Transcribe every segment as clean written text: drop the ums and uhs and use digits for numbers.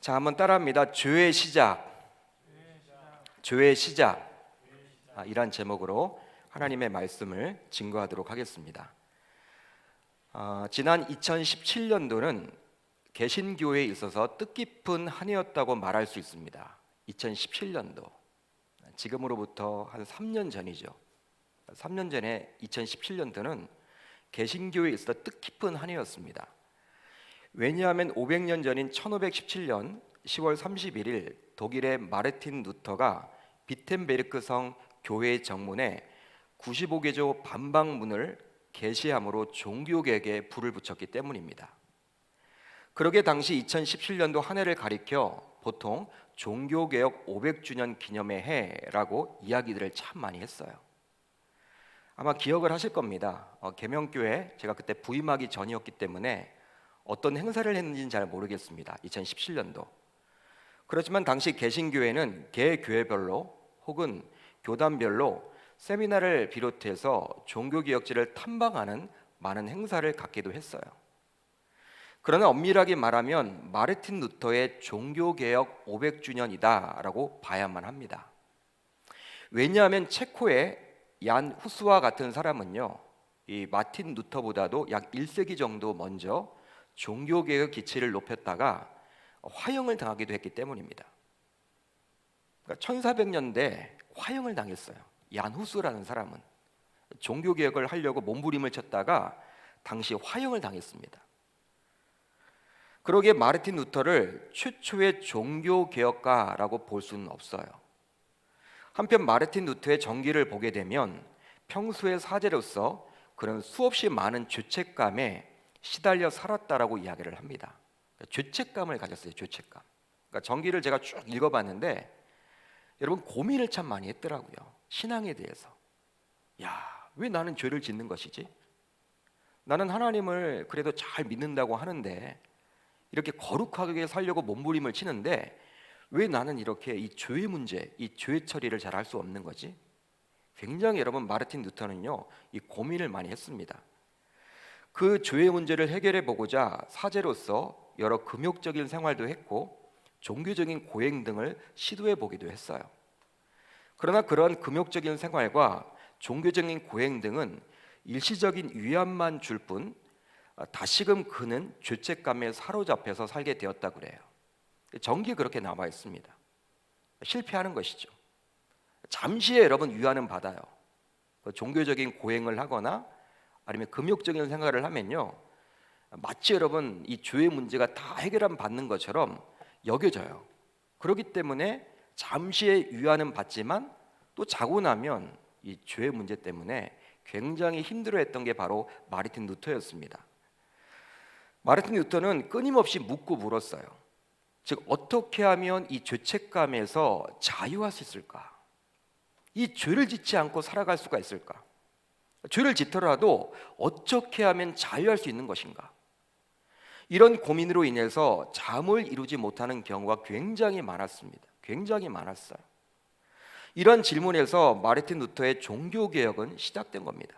자, 한번 따라합니다. 죄의 시작. 죄의 시작. 이란 제목으로 하나님의 말씀을 증거하도록 하겠습니다. 지난 2017년도는 개신교회에 있어서 뜻깊은 한 해였다고 말할 수 있습니다. 2017년도, 지금으로부터 한 3년 전이죠. 3년 전에 2017년도는 개신교회에 있어서 뜻깊은 한 해였습니다. 왜냐하면 500년 전인 1517년 10월 31일 독일의 마르틴 루터가 비텐베르크 성 교회 정문에 95개조 반박문을 게시함으로 종교개혁에 불을 붙였기 때문입니다. 그러게 당시 2017년도 한 해를 가리켜 보통 종교개혁 500주년 기념의 해라고 이야기들을 참 많이 했어요. 아마 기억을 하실 겁니다. 계명교회 제가 그때 부임하기 전이었기 때문에 어떤 행사를 했는지는 잘 모르겠습니다. 2017년도. 그렇지만 당시 개신교회는 개교회별로 혹은 교단별로 세미나를 비롯해서 종교개혁지를 탐방하는 많은 행사를 갖기도 했어요. 그러나 엄밀하게 말하면 마르틴 루터의 종교개혁 500주년이다 라고 봐야만 합니다. 왜냐하면 체코의 얀 후스와 같은 사람은요, 이 마틴 루터보다도 약 1세기 정도 먼저 종교개혁 기치를 높였다가 화형을 당하기도 했기 때문입니다. 그러니까 1400년대 화형을 당했어요. 얀 후스라는 사람은 종교개혁을 하려고 몸부림을 쳤다가 당시 화형을 당했습니다. 그러기에 마르틴 루터를 최초의 종교개혁가라고 볼 수는 없어요. 한편 마르틴 루터의 전기를 보게 되면 평소의 사제로서 그런 수없이 많은 죄책감에 시달려 살았다라고 이야기를 합니다. 죄책감을 가졌어요. 죄책감. 그러니까 전기를 제가 쭉 읽어봤는데 여러분 고민을 참 많이 했더라고요. 신앙에 대해서. 왜 나는 죄를 짓는 것이지? 나는 하나님을 그래도 잘 믿는다고 하는데 이렇게 거룩하게 살려고 몸부림을 치는데 왜 나는 이렇게 이 죄의 문제, 이 죄 처리를 잘 할 수 없는 거지? 굉장히 여러분 마르틴 루터는요, 이 고민을 많이 했습니다. 그 죄의 문제를 해결해 보고자 사제로서 여러 금욕적인 생활도 했고 종교적인 고행 등을 시도해 보기도 했어요. 그러나 그런 금욕적인 생활과 종교적인 고행 등은 일시적인 위안만 줄 뿐 다시금 그는 죄책감에 사로잡혀서 살게 되었다고 그래요. 전기에 그렇게 남아 있습니다. 실패하는 것이죠. 잠시에 여러분 위안은 받아요. 종교적인 고행을 하거나 아니면 금욕적인 생활을 하면요, 마치 여러분 이 죄의 문제가 다 해결함 받는 것처럼 여겨져요. 그렇기 때문에 잠시의 위안은 받지만 또 자고 나면 이 죄의 문제 때문에 굉장히 힘들어했던 게 바로 마르틴 루터였습니다. 마르틴 루터는 끊임없이 묻고 물었어요. 즉 어떻게 하면 이 죄책감에서 자유할 수 있을까? 이 죄를 짓지 않고 살아갈 수가 있을까? 죄를 짓더라도 어떻게 하면 자유할 수 있는 것인가? 이런 고민으로 인해서 잠을 이루지 못하는 경우가 굉장히 많았습니다. 굉장히 많았어요. 이런 질문에서 마르틴 루터의 종교개혁은 시작된 겁니다.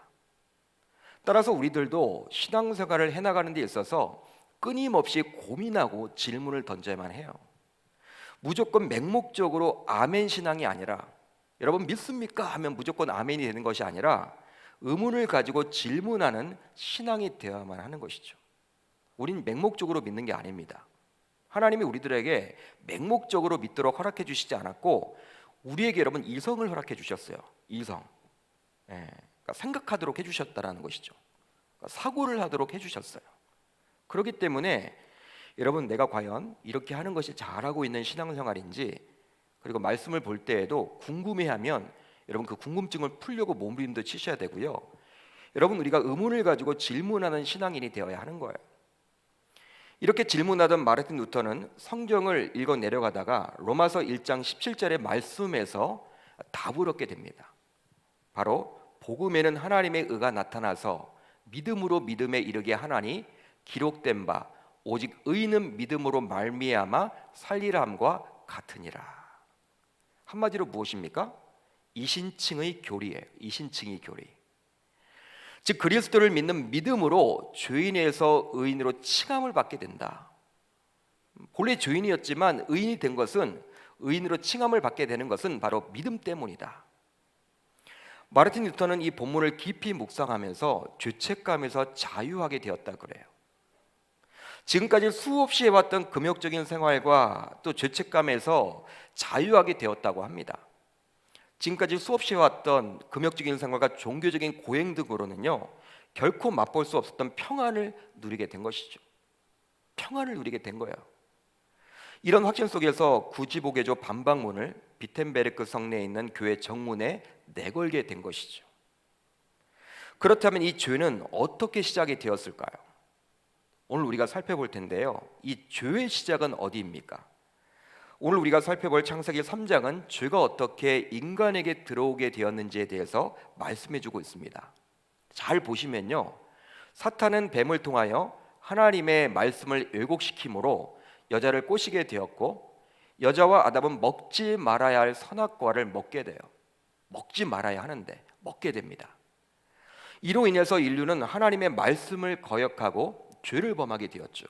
따라서 우리들도 신앙생활을 해나가는 데 있어서 끊임없이 고민하고 질문을 던져야만 해요. 무조건 맹목적으로 아멘 신앙이 아니라, 여러분 믿습니까? 하면 무조건 아멘이 되는 것이 아니라 의문을 가지고 질문하는 신앙이 되어야만 하는 것이죠. 우린 맹목적으로 믿는 게 아닙니다. 하나님이 우리들에게 맹목적으로 믿도록 허락해 주시지 않았고 우리에게 여러분 이성을 허락해 주셨어요. 이성. 그러니까 생각하도록 해주셨다라는 것이죠. 그러니까 사고를 하도록 해주셨어요. 그렇기 때문에 여러분 내가 과연 이렇게 하는 것이 잘하고 있는 신앙생활인지, 그리고 말씀을 볼 때에도 궁금해하면 여러분 그 궁금증을 풀려고 몸부림도 치셔야 되고요. 여러분 우리가 의문을 가지고 질문하는 신앙인이 되어야 하는 거예요. 이렇게 질문하던 마르틴 루터는 성경을 읽어 내려가다가 로마서 1장 17절의 말씀에서 답을 얻게 됩니다. 바로 복음에는 하나님의 의가 나타나서 믿음으로 믿음에 이르게 하나니 기록된 바 오직 의인은 믿음으로 말미암아 살리람과 같으니라. 한마디로 무엇입니까? 이신칭의 교리예요. 이신칭의 교리. 즉 그리스도를 믿는 믿음으로 죄인에서 의인으로 칭함을 받게 된다. 본래 죄인이었지만 의인이 된 것은, 의인으로 칭함을 받게 되는 것은 바로 믿음 때문이다. 마르틴 루터는 이 본문을 깊이 묵상하면서 죄책감에서 자유하게 되었다 그래요. 지금까지 수없이 해왔던 금욕적인 생활과 또 죄책감에서 자유하게 되었다고 합니다. 지금까지 수없이 해왔던 금욕적인 생활과 종교적인 고행 등으로는요, 결코 맛볼 수 없었던 평안을 누리게 된 것이죠. 평안을 누리게 된 거예요. 이런 확신 속에서 구지보게조 반박문을 비텐베르크 성내에 있는 교회 정문에 내걸게 된 것이죠. 그렇다면 이 죄는 어떻게 시작이 되었을까요? 오늘 우리가 살펴볼 텐데요, 이 죄의 시작은 어디입니까? 오늘 우리가 살펴볼 창세기 3장은 죄가 어떻게 인간에게 들어오게 되었는지에 대해서 말씀해주고 있습니다. 잘 보시면요, 사탄은 뱀을 통하여 하나님의 말씀을 왜곡시킴으로 여자를 꼬시게 되었고, 여자와 아담은 먹지 말아야 할 선악과를 먹게 돼요. 먹지 말아야 하는데 먹게 됩니다. 이로 인해서 인류는 하나님의 말씀을 거역하고 죄를 범하게 되었죠.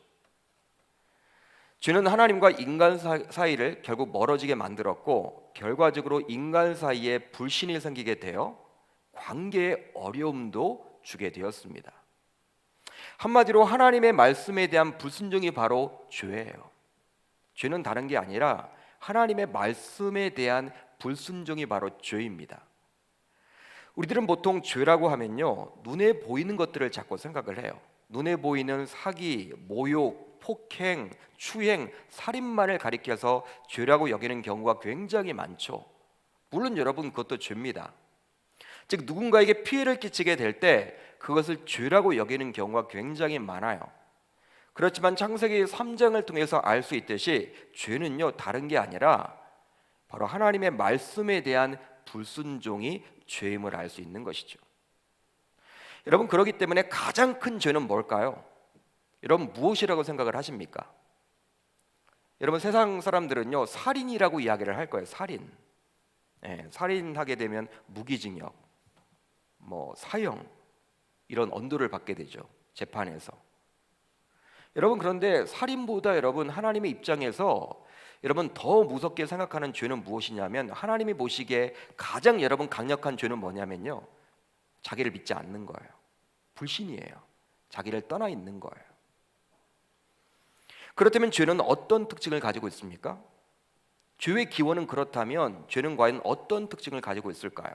죄는 하나님과 인간 사이를 결국 멀어지게 만들었고, 결과적으로 인간 사이에 불신이 생기게 되어 관계에 어려움도 주게 되었습니다. 한마디로 하나님의 말씀에 대한 불순종이 바로 죄예요. 죄는 다른 게 아니라 하나님의 말씀에 대한 불순종이 바로 죄입니다. 우리들은 보통 죄라고 하면요, 눈에 보이는 것들을 자꾸 생각을 해요. 눈에 보이는 사기, 모욕, 폭행, 추행, 살인만을 가리켜서 죄라고 여기는 경우가 굉장히 많죠. 물론 여러분, 그것도 죄입니다. 즉, 누군가에게 피해를 끼치게 될 때 그것을 죄라고 여기는 경우가 굉장히 많아요. 그렇지만 창세기 3장을 통해서 알 수 있듯이 죄는요, 다른 게 아니라 바로 하나님의 말씀에 대한 불순종이 죄임을 알 수 있는 것이죠. 여러분, 그렇기 때문에 가장 큰 죄는 뭘까요? 여러분, 무엇이라고 생각을 하십니까? 여러분, 세상 사람들은요, 살인이라고 이야기를 할 거예요. 살인. 살인하게 되면 무기징역, 사형, 이런 언도를 받게 되죠, 재판에서. 여러분, 그런데 살인보다 여러분, 하나님의 입장에서 여러분 더 무섭게 생각하는 죄는 무엇이냐면, 하나님이 보시기에 가장 여러분 강력한 죄는 뭐냐면요, 자기를 믿지 않는 거예요. 불신이에요. 자기를 떠나 있는 거예요. 그렇다면 죄는 어떤 특징을 가지고 있습니까? 죄의 기원은 그렇다면 죄는 과연 어떤 특징을 가지고 있을까요?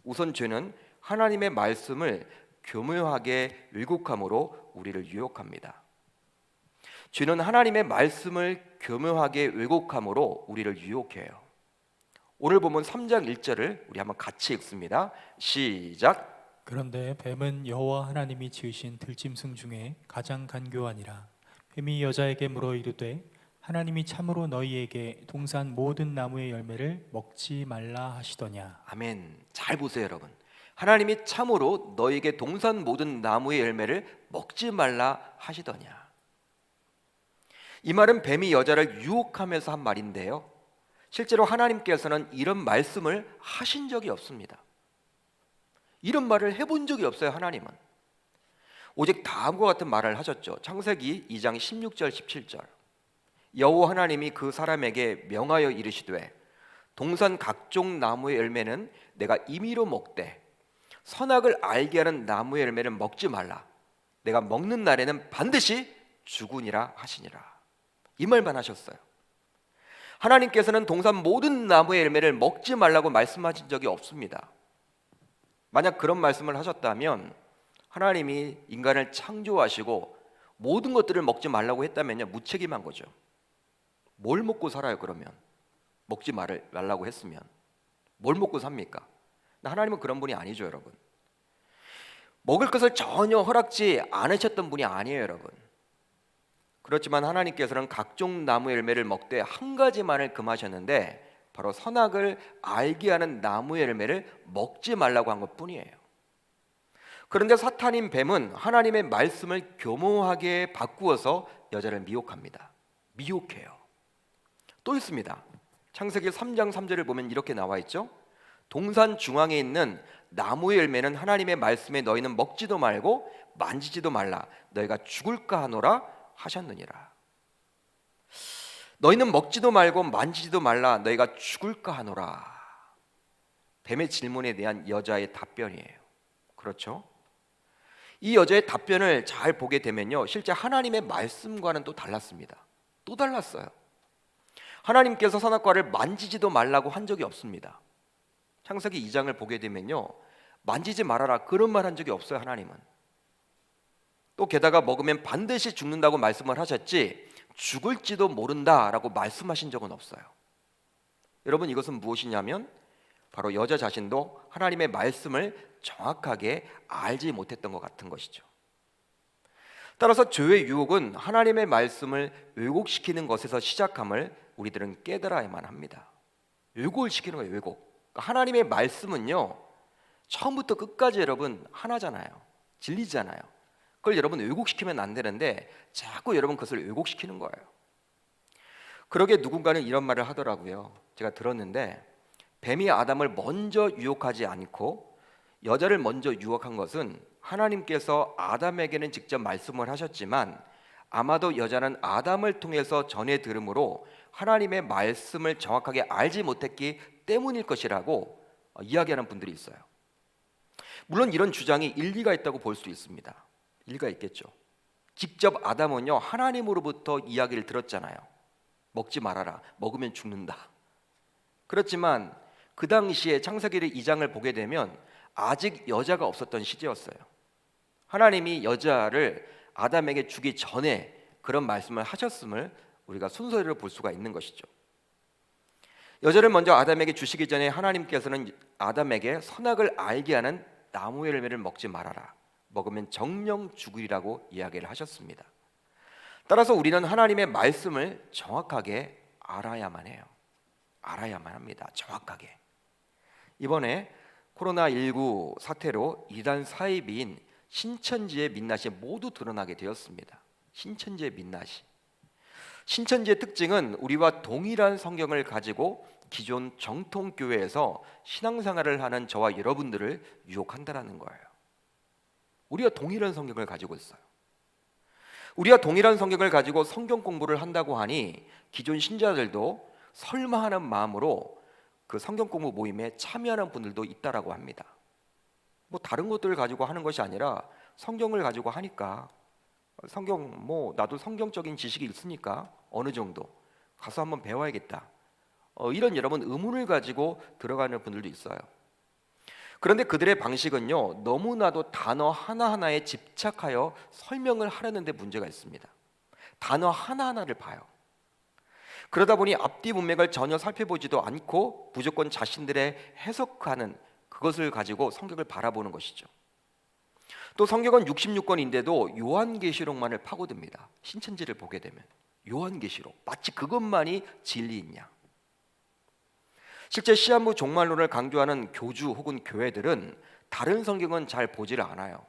우선 죄는 하나님의 말씀을 교묘하게 왜곡함으로 우리를 유혹합니다. 죄는 하나님의 말씀을 교묘하게 왜곡함으로 우리를 유혹해요. 오늘 본문 3장 1절을 우리 한번 같이 읽습니다. 시작. 그런데 뱀은 여호와 하나님이 지으신 들짐승 중에 가장 간교하니라. 뱀이 여자에게 물어 이르되 하나님이 참으로 너희에게 동산 모든 나무의 열매를 먹지 말라 하시더냐. 아멘. 잘 보세요, 여러분. 하나님이 참으로 너희에게 동산 모든 나무의 열매를 먹지 말라 하시더냐. 이 말은 뱀이 여자를 유혹하면서 한 말인데요, 실제로 하나님께서는 이런 말씀을 하신 적이 없습니다. 이런 말을 해본 적이 없어요. 하나님은 오직 다음과 같은 말을 하셨죠. 창세기 2장 16절 17절. 여호와 하나님이 그 사람에게 명하여 이르시되 동산 각종 나무의 열매는 내가 임의로 먹되 선악을 알게 하는 나무의 열매는 먹지 말라. 내가 먹는 날에는 반드시 죽으니라 하시니라. 이 말만 하셨어요. 하나님께서는 동산 모든 나무의 열매를 먹지 말라고 말씀하신 적이 없습니다. 만약 그런 말씀을 하셨다면, 하나님이 인간을 창조하시고 모든 것들을 먹지 말라고 했다면요, 무책임한 거죠. 뭘 먹고 살아요? 그러면 먹지 말라고 했으면 뭘 먹고 삽니까? 하나님은 그런 분이 아니죠, 여러분. 먹을 것을 전혀 허락지 않으셨던 분이 아니에요, 여러분. 그렇지만 하나님께서는 각종 나무 열매를 먹되 한 가지만을 금하셨는데, 바로 선악을 알게 하는 나무의 열매를 먹지 말라고 한 것뿐이에요. 그런데 사탄인 뱀은 하나님의 말씀을 교묘하게 바꾸어서 여자를 미혹합니다. 미혹해요. 또 있습니다. 창세기 3장 3절을 보면 이렇게 나와 있죠. 동산 중앙에 있는 나무의 열매는 하나님의 말씀에 너희는 먹지도 말고 만지지도 말라. 너희가 죽을까 하노라 하셨느니라. 너희는 먹지도 말고 만지지도 말라. 너희가 죽을까 하노라. 뱀의 질문에 대한 여자의 답변이에요. 그렇죠? 이 여자의 답변을 잘 보게 되면요, 실제 하나님의 말씀과는 또 달랐습니다. 또 달랐어요. 하나님께서 선악과를 만지지도 말라고 한 적이 없습니다. 창세기 2장을 보게 되면요, 만지지 말아라 그런 말 한 적이 없어요. 하나님은. 또 게다가 먹으면 반드시 죽는다고 말씀을 하셨지 죽을지도 모른다라고 말씀하신 적은 없어요. 여러분, 이것은 무엇이냐면 바로 여자 자신도 하나님의 말씀을 정확하게 알지 못했던 것 같은 것이죠. 따라서 죄의 유혹은 하나님의 말씀을 왜곡시키는 것에서 시작함을 우리들은 깨달아야만 합니다. 왜곡을 시키는 거예요. 왜곡. 그러니까 하나님의 말씀은요, 처음부터 끝까지 여러분 하나잖아요. 진리잖아요. 그걸 여러분 왜곡시키면 안 되는데 자꾸 여러분 그것을 왜곡시키는 거예요. 그러게 누군가는 이런 말을 하더라고요. 제가 들었는데, 뱀이 아담을 먼저 유혹하지 않고 여자를 먼저 유혹한 것은 하나님께서 아담에게는 직접 말씀을 하셨지만 아마도 여자는 아담을 통해서 전해 들음으로 하나님의 말씀을 정확하게 알지 못했기 때문일 것이라고 이야기하는 분들이 있어요. 물론 이런 주장이 일리가 있다고 볼 수 있습니다. 일리가 있겠죠. 직접 아담은요, 하나님으로부터 이야기를 들었잖아요. 먹지 말아라. 먹으면 죽는다. 그렇지만 그 당시에 창세기 2장을 보게 되면 아직 여자가 없었던 시대였어요. 하나님이 여자를 아담에게 주기 전에 그런 말씀을 하셨음을 우리가 순서대로 볼 수가 있는 것이죠. 여자를 먼저 아담에게 주시기 전에 하나님께서는 아담에게 선악을 알게 하는 나무의 열매를 먹지 말아라. 먹으면 정령 죽으리라고 이야기를 하셨습니다. 따라서 우리는 하나님의 말씀을 정확하게 알아야만 해요. 알아야만 합니다. 정확하게. 이번에 코로나19 사태로 이단 사이비인 신천지의 민낯이 모두 드러나게 되었습니다. 신천지의 민낯이. 신천지의 특징은 우리와 동일한 성경을 가지고 기존 정통교회에서 신앙생활을 하는 저와 여러분들을 유혹한다는 거예요. 우리가 동일한 성경을 가지고 있어요. 우리가 동일한 성경을 가지고 성경 공부를 한다고 하니 기존 신자들도 설마 하는 마음으로 그 성경 공부 모임에 참여하는 분들도 있다라고 합니다. 뭐 다른 것들을 가지고 하는 것이 아니라 성경을 가지고 하니까, 성경 뭐 나도 성경적인 지식이 있으니까 어느 정도 가서 한번 배워야겠다, 이런 여러분 의문을 가지고 들어가는 분들도 있어요. 그런데 그들의 방식은요, 너무나도 단어 하나하나에 집착하여 설명을 하려는 데 문제가 있습니다. 단어 하나하나를 봐요. 그러다 보니 앞뒤 문맥을 전혀 살펴보지도 않고 무조건 자신들의 해석하는 그것을 가지고 성경을 바라보는 것이죠. 또 성경은 66권인데도 요한계시록만을 파고듭니다. 신천지를 보게 되면 요한계시록, 마치 그것만이 진리인 양. 실제 시한부 종말론을 강조하는 교주 혹은 교회들은 다른 성경은 잘 보지를 않아요.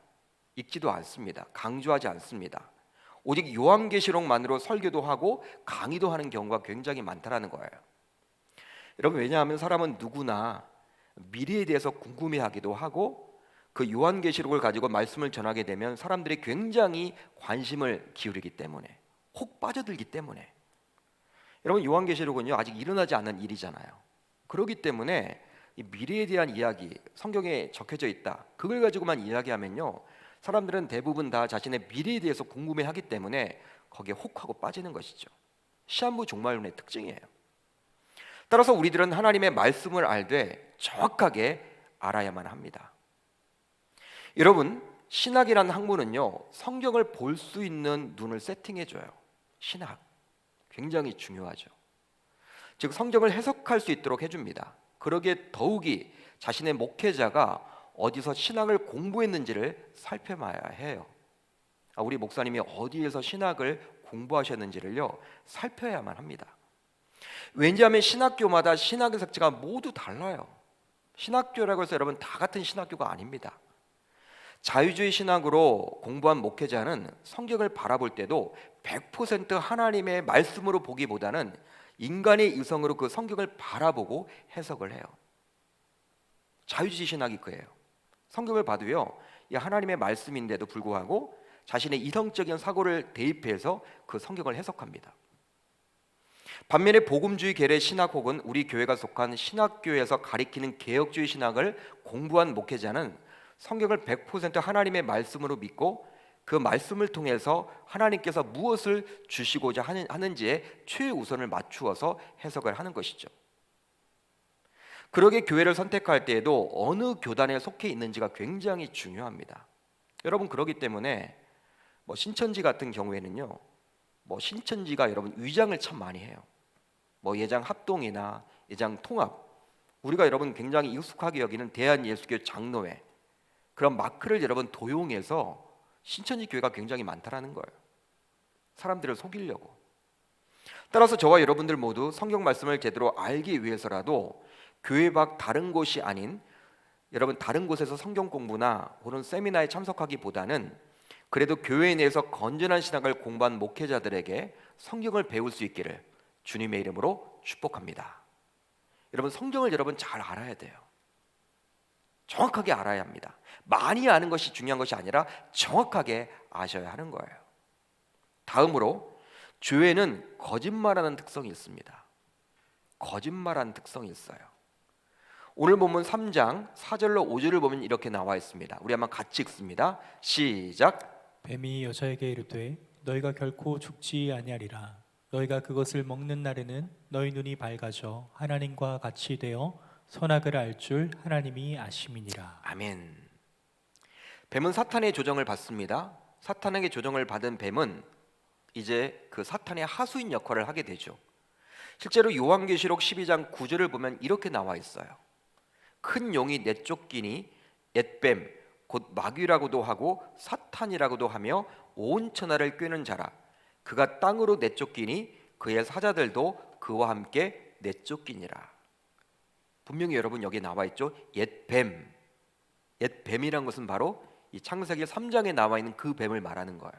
읽지도 않습니다. 강조하지 않습니다. 오직 요한계시록만으로 설교도 하고 강의도 하는 경우가 굉장히 많다라는 거예요. 여러분, 왜냐하면 사람은 누구나 미래에 대해서 궁금해하기도 하고 그 요한계시록을 가지고 말씀을 전하게 되면 사람들이 굉장히 관심을 기울이기 때문에, 혹 빠져들기 때문에. 여러분, 요한계시록은요 아직 일어나지 않은 일이잖아요. 그렇기 때문에 이 미래에 대한 이야기, 성경에 적혀져 있다, 그걸 가지고만 이야기하면요 사람들은 대부분 다 자신의 미래에 대해서 궁금해하기 때문에 거기에 혹하고 빠지는 것이죠. 시한부 종말론의 특징이에요. 따라서 우리들은 하나님의 말씀을 알되 정확하게 알아야만 합니다. 여러분, 신학이라는 학문은요 성경을 볼 수 있는 눈을 세팅해줘요. 신학 굉장히 중요하죠. 즉 성경을 해석할 수 있도록 해줍니다. 그러기에 더욱이 자신의 목회자가 어디서 신학을 공부했는지를 살펴봐야 해요. 우리 목사님이 어디에서 신학을 공부하셨는지를요 살펴야만 합니다. 왜냐하면 신학교마다 신학의 색채가 모두 달라요. 신학교라고 해서 여러분 다 같은 신학교가 아닙니다. 자유주의 신학으로 공부한 목회자는 성경을 바라볼 때도 100% 하나님의 말씀으로 보기보다는 인간의 이성으로 그 성경을 바라보고 해석을 해요. 자유주의 신학이 그예요. 성경을 봐도요 이 하나님의 말씀인데도 불구하고 자신의 이성적인 사고를 대입해서 그 성경을 해석합니다. 반면에 복음주의 계례 신학 혹은 우리 교회가 속한 신학교에서 가리키는 개혁주의 신학을 공부한 목회자는 성경을 100% 하나님의 말씀으로 믿고 그 말씀을 통해서 하나님께서 무엇을 주시고자 하는지에 최우선을 맞추어서 해석을 하는 것이죠. 그러게 교회를 선택할 때에도 어느 교단에 속해 있는지가 굉장히 중요합니다. 여러분, 그러기 때문에 신천지 같은 경우에는요, 신천지가 여러분 위장을 참 많이 해요. 예장 합동이나 예장 통합, 우리가 여러분 굉장히 익숙하게 여기는 대한예수교 장로회, 그런 마크를 여러분 도용해서 신천지 교회가 굉장히 많다라는 거예요. 사람들을 속이려고. 따라서 저와 여러분들 모두 성경 말씀을 제대로 알기 위해서라도 교회 밖 다른 곳이 아닌 여러분 다른 곳에서 성경 공부나 혹은 세미나에 참석하기보다는 그래도 교회 내에서 건전한 신학을 공부한 목회자들에게 성경을 배울 수 있기를 주님의 이름으로 축복합니다. 여러분, 성경을 여러분 잘 알아야 돼요. 정확하게 알아야 합니다. 많이 아는 것이 중요한 것이 아니라 정확하게 아셔야 하는 거예요. 다음으로 교회는 거짓말하는 특성이 있습니다. 거짓말하는 특성이 있어요. 오늘 본문 3장 4절로 5절을 보면 이렇게 나와 있습니다. 우리 한번 같이 읽습니다. 시작. 뱀이 여자에게 이르되 너희가 결코 죽지 아니하리라. 너희가 그것을 먹는 날에는 너희 눈이 밝아져 하나님과 같이 되어 선악을 알 줄 하나님이 아심이니라. 아멘. 뱀은 사탄의 조정을 받습니다. 사탄에게 조정을 받은 뱀은 이제 그 사탄의 하수인 역할을 하게 되죠. 실제로 요한계시록 12장 9절을 보면 이렇게 나와 있어요. 큰 용이 내쫓기니 옛뱀 곧 마귀라고도 하고 사탄이라고도 하며 온 천하를 꿰는 자라. 그가 땅으로 내쫓기니 그의 사자들도 그와 함께 내쫓기니라. 분명히 여러분 여기 나와 있죠. 옛뱀. 옛뱀이란 것은 바로 이 창세기 3장에 나와 있는 그 뱀을 말하는 거예요.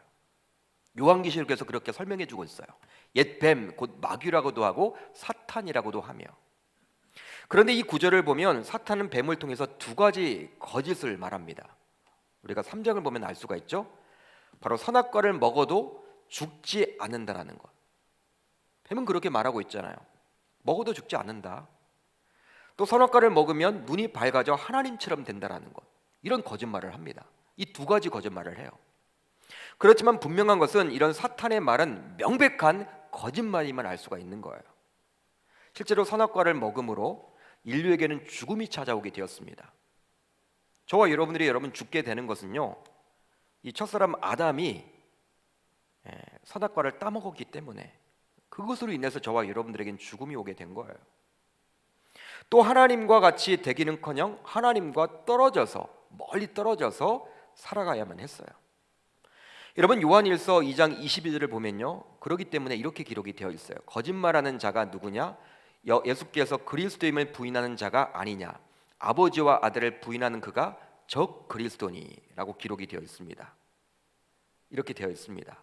요한계시록에서 그렇게 설명해 주고 있어요. 옛뱀 곧 마귀라고도 하고 사탄이라고도 하며. 그런데 이 구절을 보면 사탄은 뱀을 통해서 두 가지 거짓을 말합니다. 우리가 3장을 보면 알 수가 있죠. 바로 선악과를 먹어도 죽지 않는다라는 것. 뱀은 그렇게 말하고 있잖아요. 먹어도 죽지 않는다. 또 선악과를 먹으면 눈이 밝아져 하나님처럼 된다라는 것. 이런 거짓말을 합니다. 이 두 가지 거짓말을 해요. 그렇지만 분명한 것은 이런 사탄의 말은 명백한 거짓말임을 알 수가 있는 거예요. 실제로 선악과를 먹음으로 인류에게는 죽음이 찾아오게 되었습니다. 저와 여러분들이 죽게 되는 것은요, 이 첫사람 아담이 선악과를 따먹었기 때문에 그것으로 인해서 저와 여러분들에게는 죽음이 오게 된 거예요. 또 하나님과 같이 되기는커녕 하나님과 떨어져서 멀리 떨어져서 살아가야만 했어요. 여러분, 요한일서 2장 22절을 보면요, 그러기 때문에 이렇게 기록이 되어 있어요. 거짓말하는 자가 누구냐? 예수께서 그리스도임을 부인하는 자가 아니냐? 아버지와 아들을 부인하는 그가 적 그리스도니라고 기록이 되어 있습니다. 이렇게 되어 있습니다.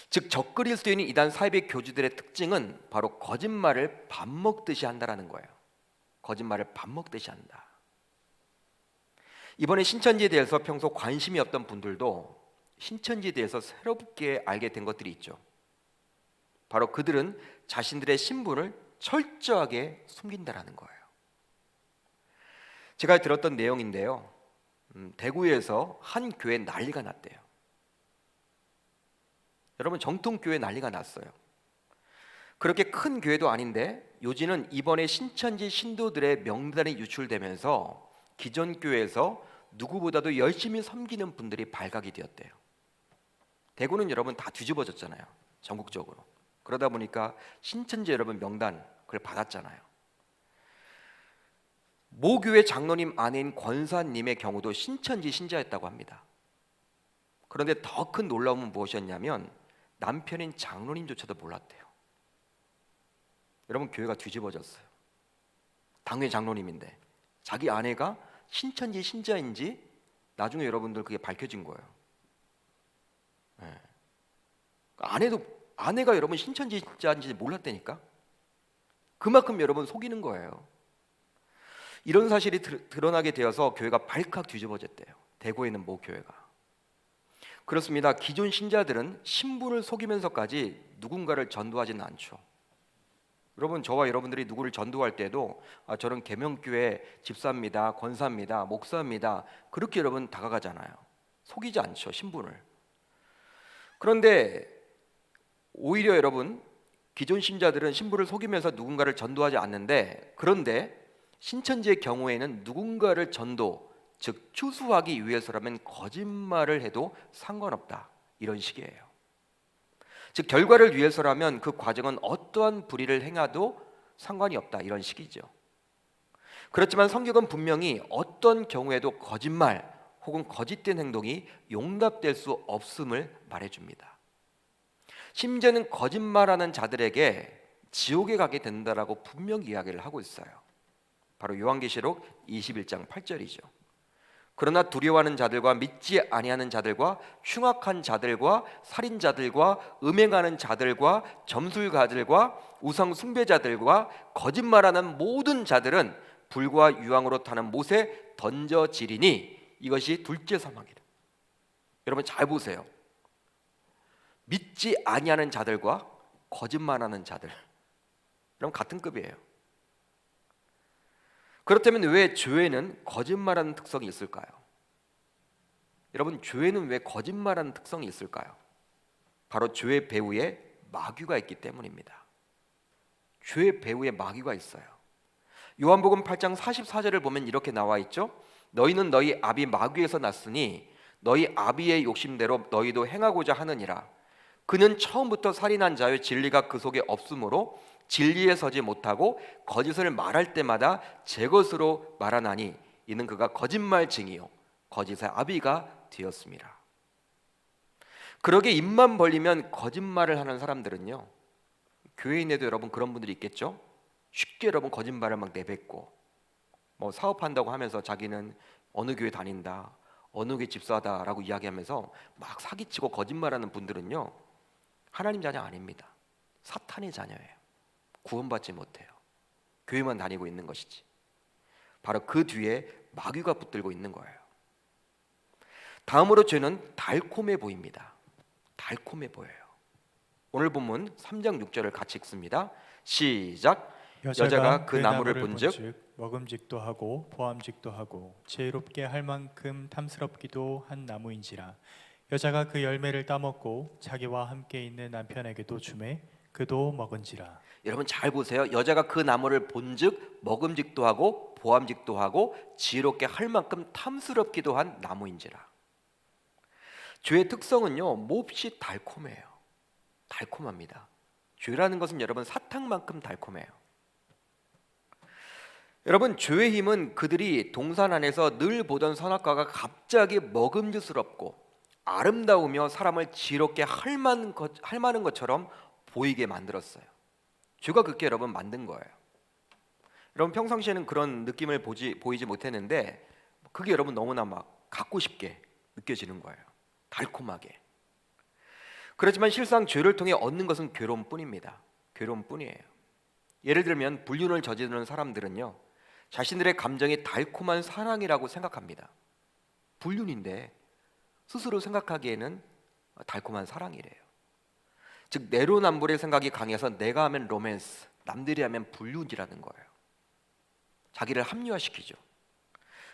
즉 적그리스도인인 이단 사이비 교주들의 특징은 바로 거짓말을 밥 먹듯이 한다라는 거예요. 거짓말을 밥 먹듯이 한다. 이번에 신천지에 대해서 평소 관심이 없던 분들도 신천지에 대해서 새롭게 알게 된 것들이 있죠. 바로 그들은 자신들의 신분을 철저하게 숨긴다라는 거예요. 제가 들었던 내용인데요, 대구에서 한 교회 난리가 났대요. 여러분, 정통교회 난리가 났어요. 그렇게 큰 교회도 아닌데 요지는 이번에 신천지 신도들의 명단이 유출되면서 기존 교회에서 누구보다도 열심히 섬기는 분들이 발각이 되었대요. 대구는 여러분 다 뒤집어졌잖아요, 전국적으로. 그러다 보니까 신천지 여러분 명단 그걸 받았잖아요. 모 교회 장로님 아내인 권사님의 경우도 신천지 신자였다고 합니다. 그런데 더 큰 놀라움은 무엇이었냐면 남편인 장로님조차도 몰랐대요. 여러분, 교회가 뒤집어졌어요. 당회 장로님인데 자기 아내가 신천지 신자인지 나중에 여러분들 그게 밝혀진 거예요. 아내가 여러분 신천지 신자인지 몰랐다니까. 그만큼 여러분 속이는 거예요. 이런 사실이 드러나게 되어서 교회가 발칵 뒤집어졌대요. 대구에는 모 교회가. 그렇습니다. 기존 신자들은 신분을 속이면서까지 누군가를 전도하지는 않죠. 여러분, 저와 여러분들이 누구를 전도할 때도 저는 계명교회 집사입니다, 권사입니다, 목사입니다, 그렇게 여러분 다가가잖아요. 속이지 않죠, 신분을. 그런데 오히려 여러분, 기존 신자들은 신분을 속이면서 누군가를 전도하지 않는데, 그런데 신천지의 경우에는 누군가를 전도, 즉 추수하기 위해서라면 거짓말을 해도 상관없다, 이런 식이에요. 즉 결과를 위해서라면 그 과정은 어떠한 불의를 행해도 상관이 없다, 이런 식이죠. 그렇지만 성경은 분명히 어떤 경우에도 거짓말 혹은 거짓된 행동이 용납될 수 없음을 말해줍니다. 심지어는 거짓말하는 자들에게 지옥에 가게 된다라고 분명히 이야기를 하고 있어요. 바로 요한계시록 21장 8절이죠. 그러나 두려워하는 자들과 믿지 아니하는 자들과 흉악한 자들과 살인자들과 음행하는 자들과 점술가들과 우상 숭배자들과 거짓말하는 모든 자들은 불과 유황으로 타는 못에 던져지리니 이것이 둘째 사망이다. 여러분 잘 보세요. 믿지 아니하는 자들과 거짓말하는 자들, 여러분 같은 급이에요. 그렇다면 왜 죄에는 거짓말하는 특성이 있을까요? 여러분, 죄에는 왜 거짓말하는 특성이 있을까요? 바로 죄의 배후에 마귀가 있기 때문입니다. 죄의 배후에 마귀가 있어요. 요한복음 8장 44절을 보면 이렇게 나와 있죠. 너희는 너희 아비 마귀에서 났으니 너희 아비의 욕심대로 너희도 행하고자 하느니라. 그는 처음부터 살인한 자요 진리가 그 속에 없으므로 진리에 서지 못하고 거짓을 말할 때마다 제 것으로 말하나니 이는 그가 거짓말쟁이요 거짓의 아비가 되었습니다. 그러게 입만 벌리면 거짓말을 하는 사람들은요, 교회인에도 여러분 그런 분들이 있겠죠. 쉽게 여러분 거짓말을 막 내뱉고, 뭐 사업한다고 하면서 자기는 어느 교회 다닌다, 어느 교회 집사다라고 이야기하면서 막 사기치고 거짓말하는 분들은요, 하나님 자녀 아닙니다. 사탄의 자녀예요. 구원받지 못해요. 교회만 다니고 있는 것이지. 바로 그 뒤에 마귀가 붙들고 있는 거예요. 다음으로 죄는 달콤해 보입니다. 달콤해 보여요. 오늘 본문 3장 6절을 같이 읽습니다. 시작. 여자가 그 나무를 본즉 먹음직도 하고 보암직도 하고 지혜롭게 할 만큼 탐스럽기도 한 나무인지라. 여자가 그 열매를 따먹고 자기와 함께 있는 남편에게도 주매 그도 먹은지라. 여러분 잘 보세요. 여자가 그 나무를 본즉 먹음직도 하고 보암직도 하고 지혜롭게 할 만큼 탐스럽기도 한 나무인지라. 죄의 특성은요, 몹시 달콤해요. 달콤합니다. 죄라는 것은 여러분 사탕만큼 달콤해요. 여러분, 죄의 힘은 그들이 동산 안에서 늘 보던 선악과가 갑자기 먹음직스럽고 아름다우며 사람을 지혜롭게 할 만한 것처럼 보이게 만들었어요. 죄가 그렇게 여러분 만든 거예요. 여러분 평상시에는 그런 느낌을 보이지 못했는데 그게 여러분 너무나 막 갖고 싶게 느껴지는 거예요. 달콤하게. 그렇지만 실상 죄를 통해 얻는 것은 괴로움 뿐입니다. 괴로움 뿐이에요. 예를 들면 불륜을 저지르는 사람들은요, 자신들의 감정이 달콤한 사랑이라고 생각합니다. 불륜인데 스스로 생각하기에는 달콤한 사랑이래요. 즉 내로남불의 생각이 강해서 내가 하면 로맨스, 남들이 하면 불륜이라는 거예요. 자기를 합리화시키죠.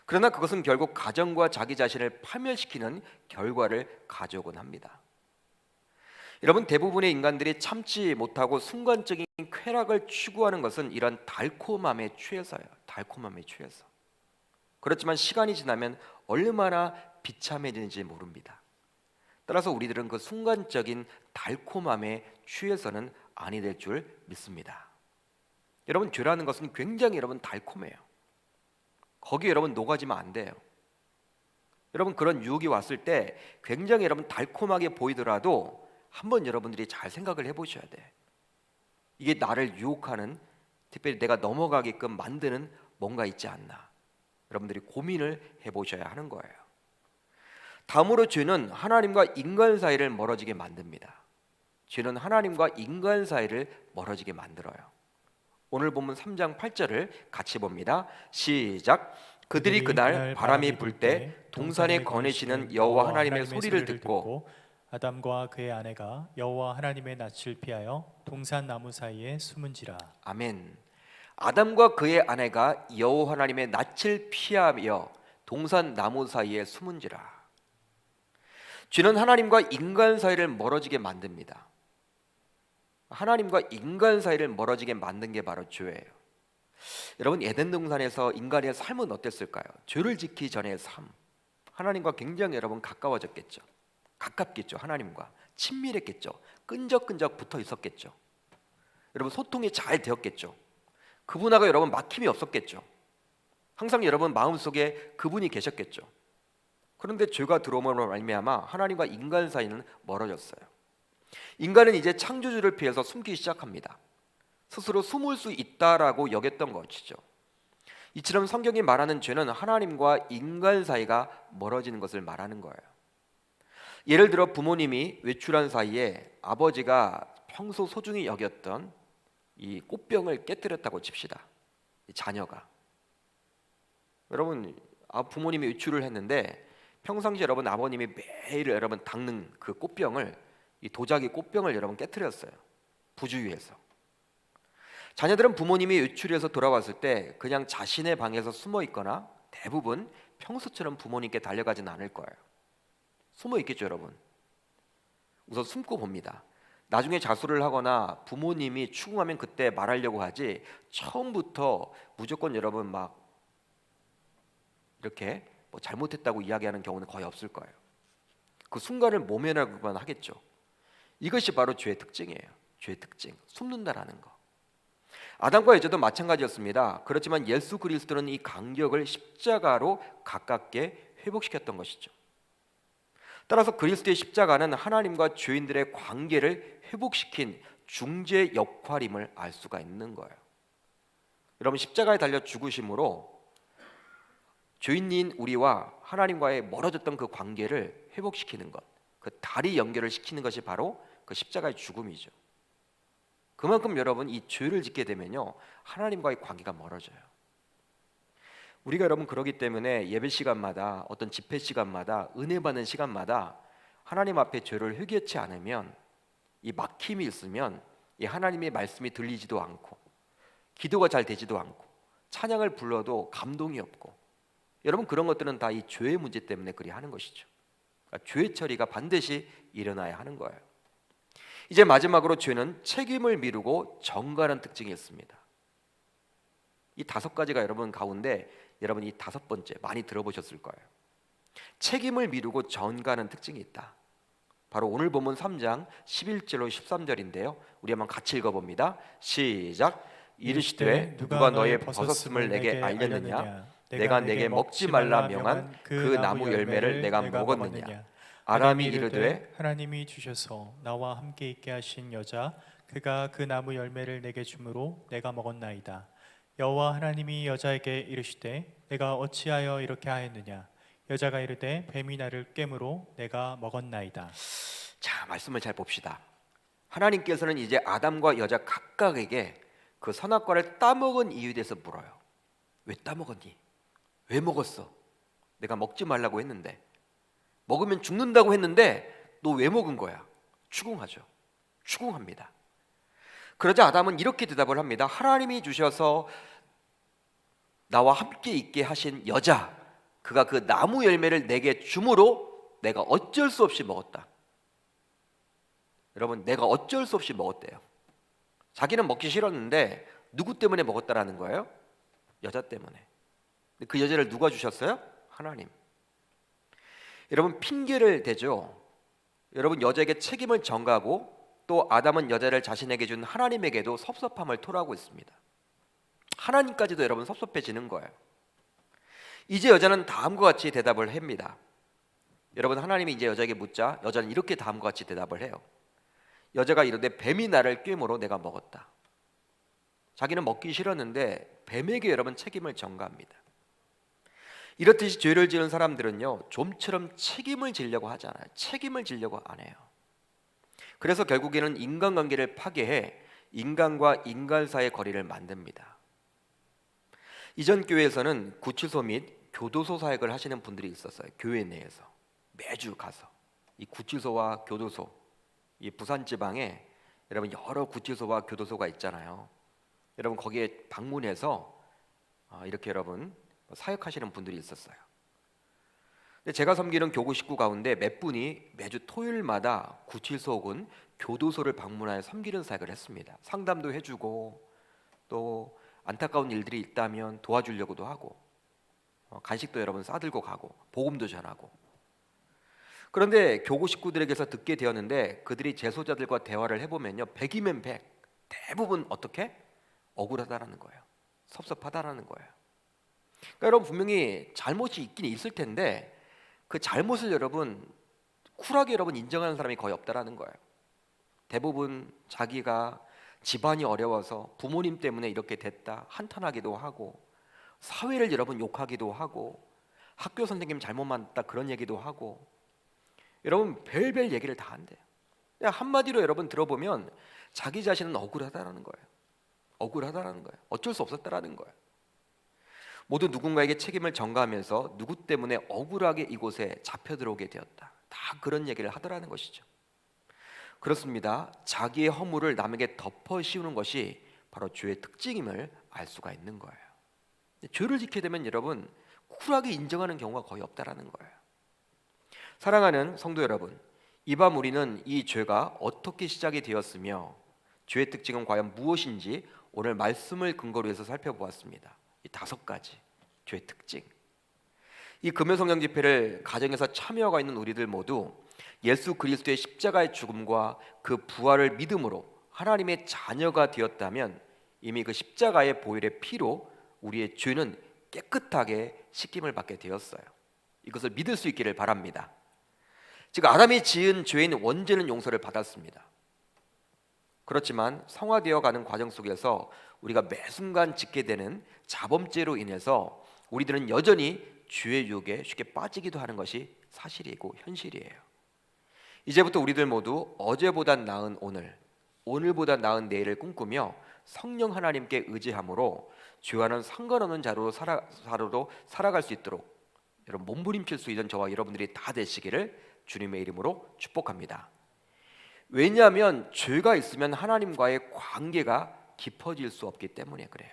그러나 그것은 결국 가정과 자기 자신을 파멸시키는 결과를 가져오곤 합니다. 여러분, 대부분의 인간들이 참지 못하고 순간적인 쾌락을 추구하는 것은 이런 달콤함에 취해서예요. 달콤함에 취해서. 그렇지만 시간이 지나면 얼마나 비참해지는지 모릅니다. 따라서 우리들은 그 순간적인 달콤함에 취해서는 아니 될 줄 믿습니다. 여러분, 죄라는 것은 굉장히 여러분 달콤해요. 거기에 여러분 녹아지면 안 돼요. 여러분, 그런 유혹이 왔을 때 굉장히 여러분 달콤하게 보이더라도 한번 여러분들이 잘 생각을 해보셔야 돼. 이게 나를 유혹하는, 특별히 내가 넘어가게끔 만드는 뭔가 있지 않나, 여러분들이 고민을 해보셔야 하는 거예요. 다음으로 죄는 하나님과 인간 사이를 멀어지게 만듭니다. 죄는 하나님과 인간 사이를 멀어지게 만들어요. 오늘 본문 3장 8절을 같이 봅니다. 시작. 그들이 그날 바람이 불 때 동산에 거니시는 여호와 하나님의 소리를 듣고 아담과 그의 아내가 여호와 하나님의 낯을 피하여 동산 나무 사이에 숨은지라. 아멘. 아담과 그의 아내가 여호와 하나님의 낯을 피하며 동산 나무 사이에 숨은지라. 죄는 하나님과 인간 사이를 멀어지게 만듭니다. 하나님과 인간 사이를 멀어지게 만든 게 바로 죄예요. 여러분, 에덴 동산에서 인간의 삶은 어땠을까요? 죄를 짓기 전의 삶. 하나님과 굉장히 여러분 가까워졌겠죠. 가깝겠죠. 하나님과 친밀했겠죠. 끈적끈적 붙어 있었겠죠. 여러분, 소통이 잘 되었겠죠. 그분하고 여러분 막힘이 없었겠죠. 항상 여러분 마음속에 그분이 계셨겠죠. 그런데 죄가 들어옴으로 말미암아 하나님과 인간 사이는 멀어졌어요. 인간은 이제 창조주를 피해서 숨기 시작합니다. 스스로 숨을 수 있다라고 여겼던 것이죠. 이처럼 성경이 말하는 죄는 하나님과 인간 사이가 멀어지는 것을 말하는 거예요. 예를 들어 부모님이 외출한 사이에 아버지가 평소 소중히 여겼던 이 꽃병을 깨뜨렸다고 칩시다. 이 자녀가. 여러분, 부모님이 외출을 했는데 평상시 여러분 아버님이 매일 여러분 닦는 그 꽃병을, 이 도자기 꽃병을 여러분 깨뜨렸어요. 부주의해서. 자녀들은 부모님이 외출해서 돌아왔을 때 그냥 자신의 방에서 숨어 있거나 대부분 평소처럼 부모님께 달려가진 않을 거예요. 숨어 있겠죠, 여러분. 우선 숨고 봅니다. 나중에 자수를 하거나 부모님이 추궁하면 그때 말하려고 하지, 처음부터 무조건 여러분 막 이렇게 뭐 잘못했다고 이야기하는 경우는 거의 없을 거예요. 그 순간을 모면하기만 하겠죠. 이것이 바로 죄의 특징이에요. 죄의 특징, 숨는다라는 거. 아담과 여자도 마찬가지였습니다. 그렇지만 예수 그리스도는 이 간격을 십자가로 가깝게 회복시켰던 것이죠. 따라서 그리스도의 십자가는 하나님과 죄인들의 관계를 회복시킨 중재 역할임을 알 수가 있는 거예요. 여러분, 십자가에 달려 죽으심으로 죄인인 우리와 하나님과의 멀어졌던 그 관계를 회복시키는 것, 그 다리 연결을 시키는 것이 바로 그 십자가의 죽음이죠. 그만큼 여러분 이 죄를 짓게 되면요, 하나님과의 관계가 멀어져요. 우리가 여러분 그러기 때문에 예배 시간마다, 어떤 집회 시간마다, 은혜 받는 시간마다 하나님 앞에 죄를 회개치 않으면, 이 막힘이 있으면 이 하나님의 말씀이 들리지도 않고 기도가 잘 되지도 않고 찬양을 불러도 감동이 없고, 여러분 그런 것들은 다 이 죄의 문제 때문에 그리 하는 것이죠. 그러니까 죄 처리가 반드시 일어나야 하는 거예요. 이제 마지막으로 죄는 책임을 미루고 전가하는 특징이 있습니다. 이 5가지가 여러분 가운데 여러분 이 5번째 많이 들어보셨을 거예요. 책임을 미루고 전가하는 특징이 있다. 바로 오늘 본문 3장 11절로 13절인데요. 우리 한번 같이 읽어봅니다. 시작. 이르시되 누가 너의 벗었음을 내게 알렸느냐? 내가 내게 먹지 말라 명한 그 나무 열매를 내가 먹었느냐? 아람이 이르되 하나님이 주셔서 나와 함께 있게 하신 여자 그가 그 나무 열매를 내게 주므로 내가 먹었나이다. 여호와 하나님이 여자에게 이르시되 내가 어찌하여 이렇게 하였느냐? 여자가 이르되 뱀이 나를 꿰므로 내가 먹었나이다. 자, 말씀을 잘 봅시다. 하나님께서는 이제 아담과 여자 각각에게 그 선악과를 따먹은 이유에 대해서 물어요. 왜 따먹었니? 왜 먹었어? 내가 먹지 말라고 했는데, 먹으면 죽는다고 했는데 너 왜 먹은 거야? 추궁하죠. 추궁합니다. 그러자 아담은 이렇게 대답을 합니다. 하나님이 주셔서 나와 함께 있게 하신 여자, 그가 그 나무 열매를 내게 주므로 내가 어쩔 수 없이 먹었다. 여러분, 내가 어쩔 수 없이 먹었대요. 자기는 먹기 싫었는데 누구 때문에 먹었다라는 거예요? 여자 때문에. 근데 그 여자를 누가 주셨어요? 하나님. 여러분, 핑계를 대죠. 여러분, 여자에게 책임을 전가하고 또 아담은 여자를 자신에게 준 하나님에게도 섭섭함을 토로하고 있습니다. 하나님까지도 여러분 섭섭해지는 거예요. 이제 여자는 다음과 같이 대답을 합니다. 여러분, 하나님이 이제 여자에게 묻자 여자는 이렇게 다음과 같이 대답을 해요. 여자가 이르되 뱀이 나를 꿰므로 내가 먹었다. 자기는 먹기 싫었는데 뱀에게 여러분 책임을 전가합니다. 이렇듯이 죄를 지은 사람들은요, 좀처럼 책임을 지려고 하지 않아요. 책임을 지려고 안 해요. 그래서 결국에는 인간관계를 파괴해 인간과 인간 사이의 거리를 만듭니다. 이전 교회에서는 구치소 및 교도소 사역을 하시는 분들이 있었어요. 교회 내에서 매주 가서 이 구치소와 교도소, 이 부산 지방에 여러분 여러 구치소와 교도소가 있잖아요. 여러분 거기에 방문해서 이렇게 여러분 사역하시는 분들이 있었어요. 근데 제가 섬기는 교구 식구 가운데 몇 분이 매주 토요일마다 구치소 혹은 교도소를 방문하여 섬기는 사역을 했습니다. 상담도 해주고 또 안타까운 일들이 있다면 도와주려고도 하고 간식도 여러분 싸들고 가고 복음도 전하고. 그런데 교구 식구들에게서 듣게 되었는데 그들이 재소자들과 대화를 해보면요, 100이면 100 대부분 어떻게? 억울하다라는 거예요. 섭섭하다라는 거예요. 그러니까 여러분 분명히 잘못이 있긴 있을 텐데 그 잘못을 여러분 쿨하게 여러분 인정하는 사람이 거의 없다라는 거예요. 대부분 자기가 집안이 어려워서 부모님 때문에 이렇게 됐다 한탄하기도 하고, 사회를 여러분 욕하기도 하고, 학교 선생님 잘못 만났다 그런 얘기도 하고, 여러분 별별 얘기를 다 한대요. 그냥 한마디로 여러분 들어보면 자기 자신은 억울하다라는 거예요. 억울하다라는 거예요. 어쩔 수 없었다라는 거예요. 모두 누군가에게 책임을 전가하면서 누구 때문에 억울하게 이곳에 잡혀 들어오게 되었다, 다 그런 얘기를 하더라는 것이죠. 그렇습니다. 자기의 허물을 남에게 덮어 씌우는 것이 바로 죄의 특징임을 알 수가 있는 거예요. 죄를 짓게 되면 여러분 쿨하게 인정하는 경우가 거의 없다라는 거예요. 사랑하는 성도 여러분, 이 밤 우리는 이 죄가 어떻게 시작이 되었으며 죄의 특징은 과연 무엇인지 오늘 말씀을 근거로 해서 살펴보았습니다. 이 5가지 죄의 특징. 이 금요성령 집회를 가정에서 참여하고 있는 우리들 모두 예수 그리스도의 십자가의 죽음과 그 부활을 믿음으로 하나님의 자녀가 되었다면 이미 그 십자가의 보혈의 피로 우리의 죄는 깨끗하게 씻김을 받게 되었어요. 이것을 믿을 수 있기를 바랍니다. 즉 아담이 지은 죄인 원죄는 용서를 받았습니다. 그렇지만 성화되어 가는 과정 속에서 우리가 매 순간 짓게 되는 자범죄로 인해서 우리들은 여전히 죄의 유혹에 쉽게 빠지기도 하는 것이 사실이고 현실이에요. 이제부터 우리들 모두 어제보다 나은 오늘, 오늘보다 나은 내일을 꿈꾸며 성령 하나님께 의지함으로 죄와는 상관없는 자로 살아갈 수 있도록 여러분 몸부림칠 수 있는 저와 여러분들이 다 되시기를 주님의 이름으로 축복합니다. 왜냐하면 죄가 있으면 하나님과의 관계가 깊어질 수 없기 때문에 그래요.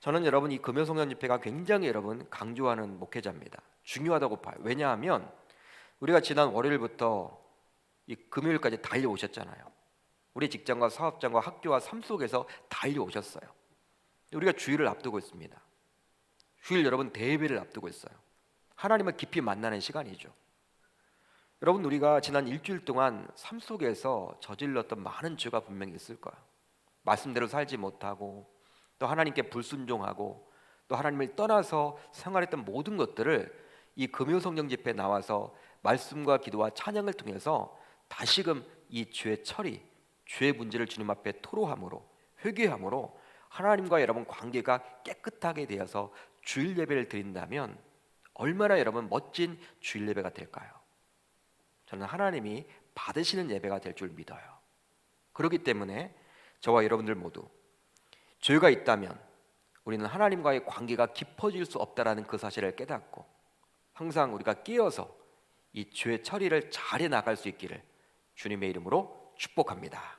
저는 여러분 이 금요성령 집회가 굉장히 여러분 강조하는 목회자입니다. 중요하다고 봐요. 왜냐하면 우리가 지난 월요일부터 이 금요일까지 달려오셨잖아요. 우리 직장과 사업장과 학교와 삶 속에서 달려오셨어요. 우리가 주일을 앞두고 있습니다. 주일 여러분 대예배를 앞두고 있어요. 하나님을 깊이 만나는 시간이죠. 여러분 우리가 지난 일주일 동안 삶 속에서 저질렀던 많은 죄가 분명히 있을 거야. 말씀대로 살지 못하고 또 하나님께 불순종하고 또 하나님을 떠나서 생활했던 모든 것들을 이 금요성령 집회에 나와서 말씀과 기도와 찬양을 통해서 다시금 이 죄의 처리, 죄의 문제를 주님 앞에 토로함으로 회개함으로 하나님과 여러분 관계가 깨끗하게 되어서 주일 예배를 드린다면 얼마나 여러분 멋진 주일 예배가 될까요? 저는 하나님이 받으시는 예배가 될 줄 믿어요. 그렇기 때문에 저와 여러분들 모두 죄가 있다면 우리는 하나님과의 관계가 깊어질 수 없다라는 그 사실을 깨닫고 항상 우리가 깨어서 이 죄의 처리를 잘해 나갈 수 있기를 주님의 이름으로 축복합니다.